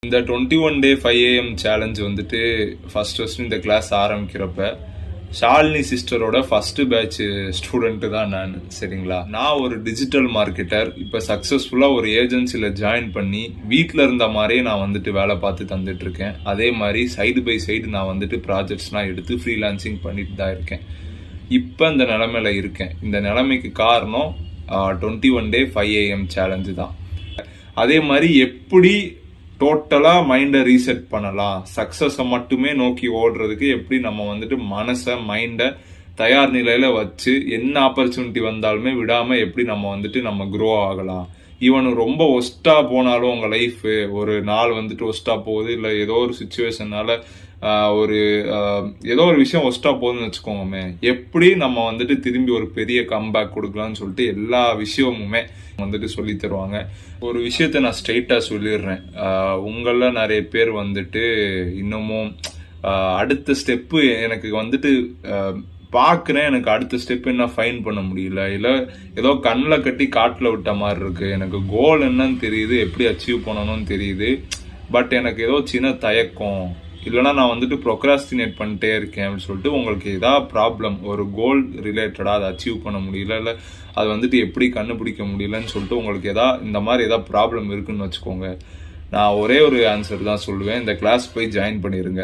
இந்த 21 day 5 AM challenge வந்துட்டு first இந்த கிளாஸ் ஆரம்பிக்கிறப்ப ஷாலினி சிஸ்டரோட ஃபர்ஸ்ட் பேட்ச் ஸ்டூடெண்ட் தான் நான். சரிங்களா, நான் ஒரு டிஜிட்டல் மார்க்கெட்டர். இப்போ சக்ஸஸ்ஃபுல்லாக ஒரு ஏஜென்சியில் ஜாயின் பண்ணி வீட்டில் இருந்த மாதிரியே நான் வந்துட்டு வேலை பார்த்து தந்துட்டு இருக்கேன். அதே மாதிரி சைடு பை சைடு நான் வந்துட்டு ப்ராஜெக்ட்ஸ்லாம் எடுத்து ஃப்ரீலான்சிங் பண்ணிட்டு தான் இருக்கேன். இப்போ இந்த நிலைமையில இருக்கேன். இந்த நிலைமைக்கு காரணம் 21 டே 5 AM சேலஞ்சு தான். அதே மாதிரி எப்படி டோட்டலாக மைண்டை ரீசெட் பண்ணலாம், சக்ஸஸை மட்டுமே நோக்கி ஓடுறதுக்கு எப்படி நம்ம வந்துட்டு மனசை மைண்டை தயார் நிலையில் வச்சு என்ன ஆப்பர்ச்சுனிட்டி வந்தாலுமே விடாமல் எப்படி நம்ம வந்துட்டு நம்ம க்ரோ ஆகலாம். ஈவன் ரொம்ப ஒஸ்ட்டாக போனாலும் உங்கள் லைஃபு ஒரு நாள் வந்துட்டு ஒஸ்ட்டாக போகுது, இல்லை ஏதோ ஒரு சுச்சுவேஷனால ஏதோ ஒரு விஷயம் ஒஸ்ட்டாக போகுதுன்னு வச்சுக்கோங்கமே, எப்படி நம்ம வந்துட்டு திரும்பி ஒரு பெரிய கம்பேக் கொடுக்கலாம்னு சொல்லிட்டு எல்லா விஷயமுமே வந்துட்டு சொல்லி தருவாங்க. ஒரு விஷயத்த நான் ஸ்ட்ரெயிட்டாக சொல்லிடுறேன். உங்களில் நிறைய பேர் வந்துட்டு இன்னமும் அடுத்த ஸ்டெப்பு எனக்கு வந்துட்டு பார்க்குறேன், எனக்கு அடுத்த ஸ்டெப் என்ன ஃபைன் பண்ண முடியல, இல்லை ஏதோ கண்ணில் கட்டி காட்டில் விட்ட மாதிரி இருக்கு. எனக்கு கோல் என்னன்னு தெரியுது, எப்படி அச்சீவ் பண்ணணும்னு தெரியுது, பட் எனக்கு ஏதோ சின்ன தயக்கம், இல்லைனா நான் வந்துட்டு ப்ரொக்ராஸ்டினேட் பண்ணிட்டே இருக்கேன் அப்படின்னு சொல்லிட்டு உங்களுக்கு ஏதாவது ப்ராப்ளம், ஒரு கோல் ரிலேட்டடாக அதை அச்சீவ் பண்ண முடியல, இல்லை அது வந்துட்டு எப்படி கண்டுபிடிக்க முடியலன்னு சொல்லிட்டு உங்களுக்கு இந்த மாதிரி ஏதாவது ப்ராப்ளம் இருக்குன்னு வச்சுக்கோங்க. நான் ஒரே ஒரு ஆன்சர் தான் சொல்லுவேன், இந்த கிளாஸ் போய் ஜாயின் பண்ணிடுங்க.